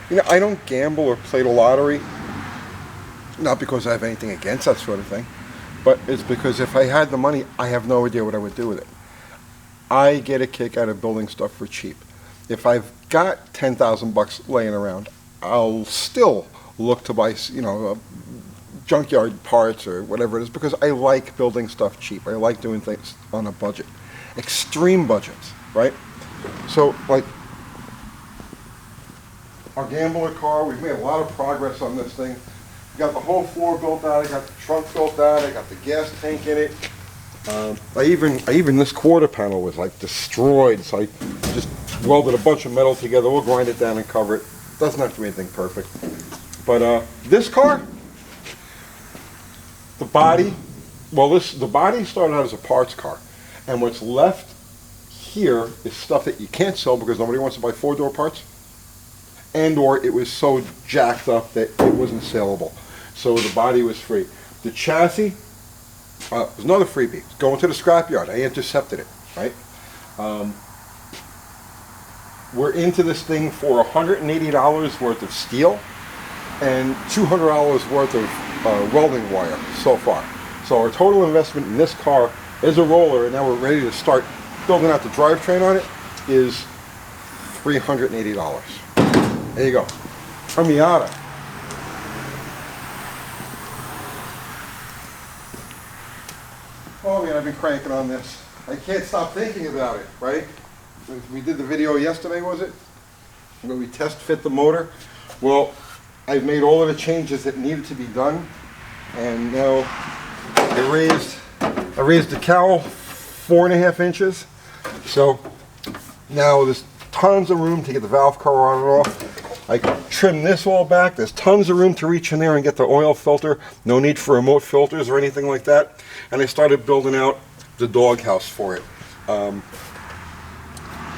You know, I don't gamble or play the lottery, not because I have anything against that sort of thing, but it's because if I had the money, I have no idea what I would do with it. I get a kick out of building stuff for cheap. If I've got 10,000 bucks laying around, I'll still look to buy, you know, junkyard parts or whatever it is, because I like building stuff cheap. I like doing things on a budget. Extreme budgets, right? So, like, our Gambler car, we've made a lot of progress on this thing. Got the whole floor built out, I got the trunk built out, I got the gas tank in it. I even this quarter panel was like destroyed, so I just welded a bunch of metal together. We'll grind it down and cover it. Doesn't have to be anything perfect. But this car, the body, well, the body started out as a parts car, and what's left here is stuff that you can't sell because nobody wants to buy four-door parts, and or it was so jacked up that it wasn't saleable. So the body was free. The chassis was another freebie. It's going to the scrapyard. I intercepted it, right? We're into this thing for $180 worth of steel and $200 worth of welding wire so far. So our total investment in this car is a roller, and now we're ready to start building out the drivetrain on it, is $380. There you go. A Miata. Oh man, I've been cranking on this. I can't stop thinking about it, right? We did the video yesterday, was it? Where we test fit the motor. Well, I've made all of the changes that needed to be done, and now I raised the cowl 4.5 inches. So now there's tons of room to get the valve cover on and off. I can trim this all back. There's tons of room to reach in there and get the oil filter. No need for remote filters or anything like that. And I started building out the doghouse for it.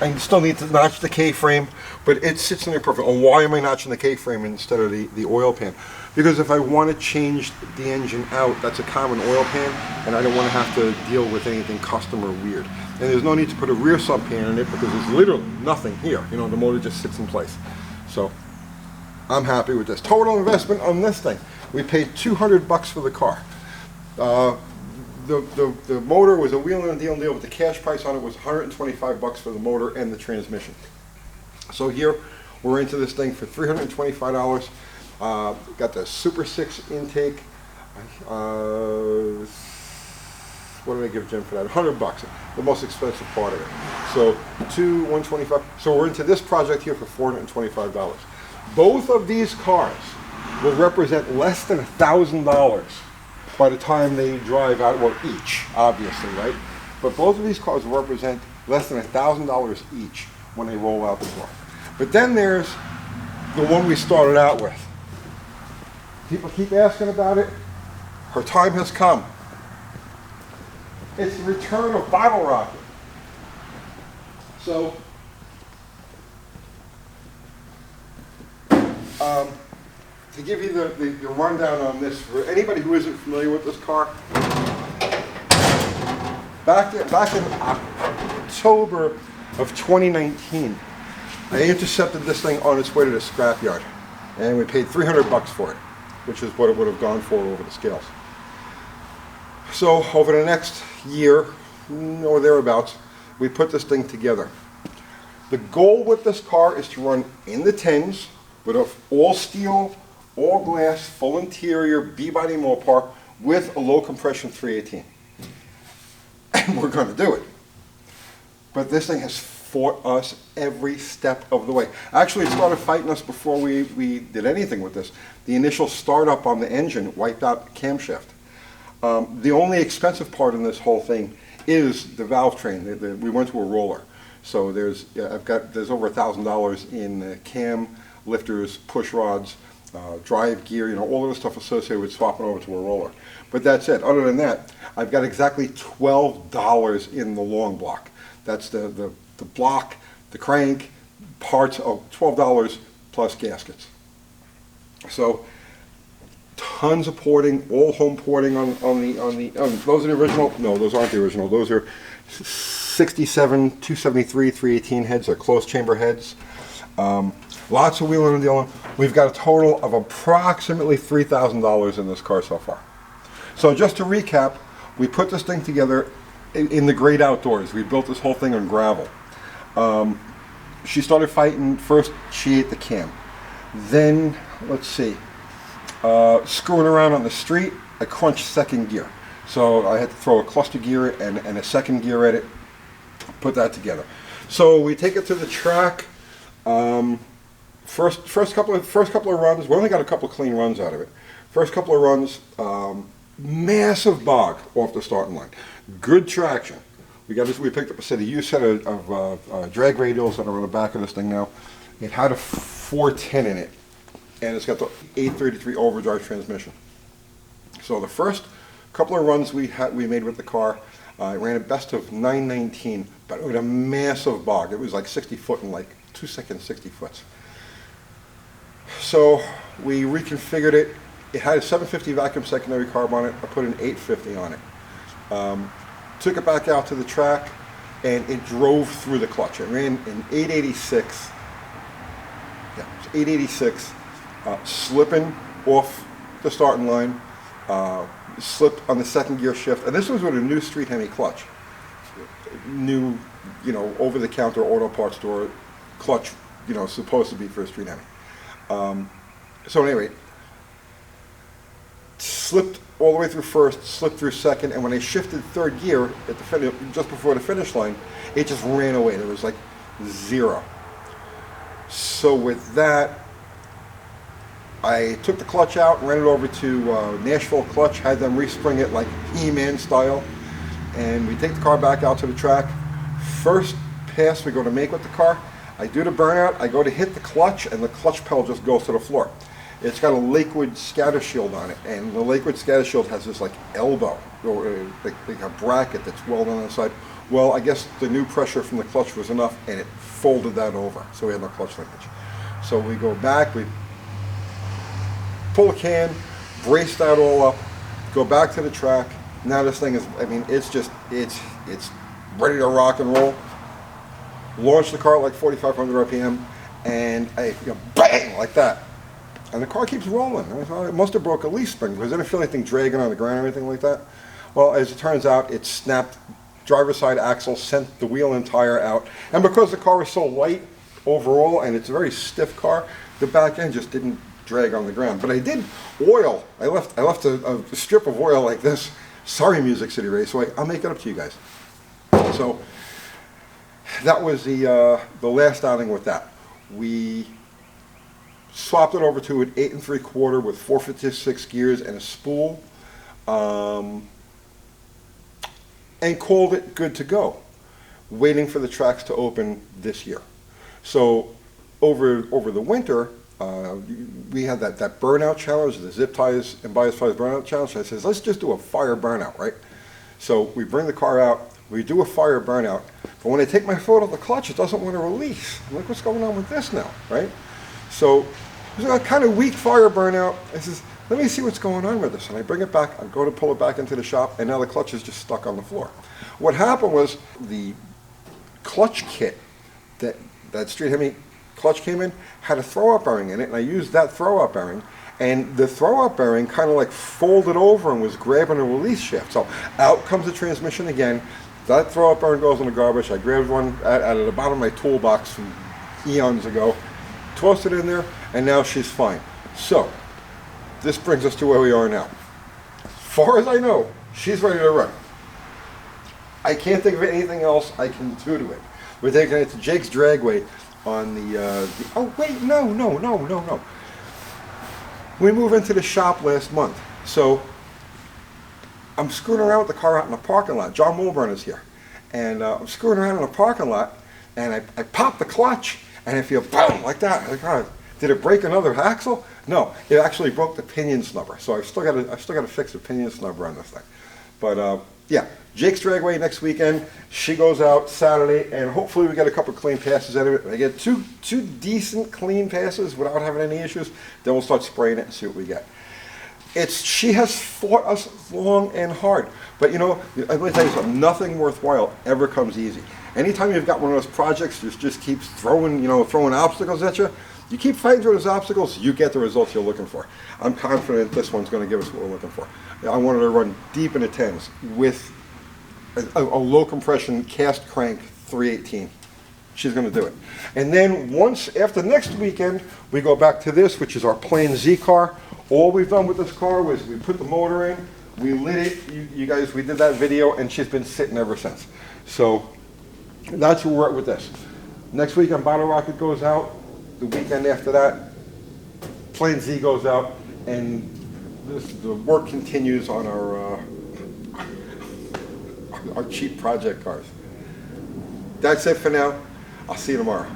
I still need to notch the K-frame, but it sits in there perfect. And why am I notching the K-frame instead of the oil pan? Because if I want to change the engine out, that's a common oil pan, and I don't want to have to deal with anything custom or weird. And there's no need to put a rear sump pan in it because there's literally nothing here. You know, the motor just sits in place. So I'm happy with this. Total investment on this thing, we paid $200 for the car. The motor was a wheel and deal, but the cash price on it was $125 for the motor and the transmission. So here we're into this thing for $325. Got the Super 6 intake. What did I give Jim for that? $100, the most expensive part of it. So $125. So we're into this project here for $425. Both of these cars will represent less than $1,000 by the time they drive out, well, each, obviously, right? But both of these cars will represent less than $1,000 each when they roll out the door. But then there's the one we started out with. People keep asking about it. Her time has come. It's the return of Bottle Rocket. So, to give you the rundown on this, for anybody who isn't familiar with this car, back in October of 2019, I intercepted this thing on its way to the scrapyard, and we paid $300 for it, which is what it would have gone for over the scales. So over the next year, or thereabouts, we put this thing together. The goal with this car is to run in the 10s with an all steel, all glass, full interior, B-body Mopar with a low compression 318. And we're going to do it. But this thing has fought us every step of the way. Actually, it started fighting us before we did anything with this. The initial startup on the engine wiped out the camshaft. The only expensive part in this whole thing is the valve train. We went to a roller. So there's over $1,000 in cam lifters, push rods, drive gear, you know, all of the stuff associated with swapping over to a roller. But that's it. Other than that, I've got exactly $12 in the long block. That's the block, the crank, parts of $12 plus gaskets. So tons of porting, all home porting on those are the original. No, those aren't the original. Those are 67, 273, 318 heads. They're closed chamber heads. Lots of wheeling and dealing. We've got a total of approximately $3,000 in this car so far. So just to recap, we put this thing together in the great outdoors. We built this whole thing on gravel. She started fighting. First, she ate the cam. Then, let's see, screwing around on the street, I crunched second gear. So I had to throw a cluster gear and a second gear at it, put that together. So we take it to the track. First couple of runs, we only got a couple of clean runs out of it. First couple of runs, massive bog off the starting line. Good traction. We picked up a set of used set of drag radials that are on the back of this thing now. It had a 410 in it, and it's got the 833 overdrive transmission. So the first couple of runs we made with the car, I ran a best of 919, but with a massive bog. It was like 60 foot in like 2 seconds, 60 foot. So we reconfigured it. It had a 750 vacuum secondary carb on it. I put an 850 on it. Took it back out to the track, and it drove through the clutch. It ran in 886. Yeah, it was 886, slipping off the starting line. Slipped on the second gear shift, and this was with a new Street Hemi clutch. New, over-the-counter auto parts store clutch, supposed to be for a Street Hemi. So anyway, slipped all the way through first, slipped through second, and when I shifted third gear at the just before the finish line, it just ran away. There was like zero. So with that, I took the clutch out, ran it over to Nashville Clutch, had them respring it like He-Man style, and we take the car back out to the track. First pass we go to make with the car, I do the burnout, I go to hit the clutch, and the clutch pedal just goes to the floor. It's got a Lakewood scatter shield on it, and the Lakewood scatter shield has this like elbow, or like a bracket that's welded on the side. Well, I guess the new pressure from the clutch was enough, and it folded that over, so we had no clutch linkage. So we go back, we pull a can, brace that all up, go back to the track. Now this thing is, it's ready to rock and roll. Launch the car at like 4,500 RPM, and bang, like that. And the car keeps rolling. I thought it must have broke a leaf spring because I didn't feel anything dragging on the ground or anything like that. Well, as it turns out, it snapped driver's side axle, sent the wheel and tire out. And because the car was so light overall, and it's a very stiff car, the back end just didn't drag on the ground. But I did oil. I left a strip of oil like this. Sorry, Music City Race. So I'll make it up to you guys. So that was the last outing with that. We swapped it over to an 8 3/4 with 456 gears and a spool, and called it good to go, waiting for the tracks to open this year. So over the winter, we had that burnout challenge, the zip ties and bias ties burnout challenge. I says, let's just do a fire burnout, right? So we bring the car out, we do a fire burnout, but when I take my foot off the clutch, it doesn't want to release. I'm like, what's going on with this now, right? So it was a kind of weak fire burnout. I says, let me see what's going on with this. And I bring it back, I go to pull it back into the shop, and now the clutch is just stuck on the floor. What happened was the clutch kit that Street Hemi clutch came in had a throw-up bearing in it, and I used that throw-up bearing, and the throw-up bearing kind of like folded over and was grabbing a release shaft. So out comes the transmission again. That throw-up bearing goes in the garbage. I grabbed one out of the bottom of my toolbox from eons ago, tossed it in there, and now she's fine. So this brings us to where we are now. As far as I know, she's ready to run. I can't think of anything else I can do to it. We're taking it to Jake's Dragway on oh wait, no. We moved into the shop last month. So I'm screwing around with the car out in the parking lot. John Mulburn is here. And I'm screwing around in the parking lot, and I pop the clutch, and I feel boom, like that. I'm like, oh, did it break another axle? No, it actually broke the pinion snubber. So I've still got to fix the pinion snubber on this thing. But yeah, Jake's Dragway next weekend. She goes out Saturday, and hopefully we get a couple clean passes out of it. I get two decent clean passes without having any issues. Then we'll start spraying it and see what we get. She has fought us long and hard. But you know, I'm going to tell you something. Nothing worthwhile ever comes easy. Anytime you've got one of those projects that just keeps throwing obstacles at you, You keep fighting through those obstacles, you get the results you're looking for. I'm confident this one's going to give us what we're looking for. I wanted to run deep into 10s with a low compression cast crank 318. She's going to do it. And then once, after next weekend, we go back to this, which is our plain Z car. All we've done with this car was we put the motor in, we lit it, you guys, we did that video, and she's been sitting ever since. So that's where we're at with this. Next weekend, Bottle Rocket goes out. The weekend after that, plain Z goes out, and the work continues on our cheap project cars. That's it for now. I'll see you tomorrow.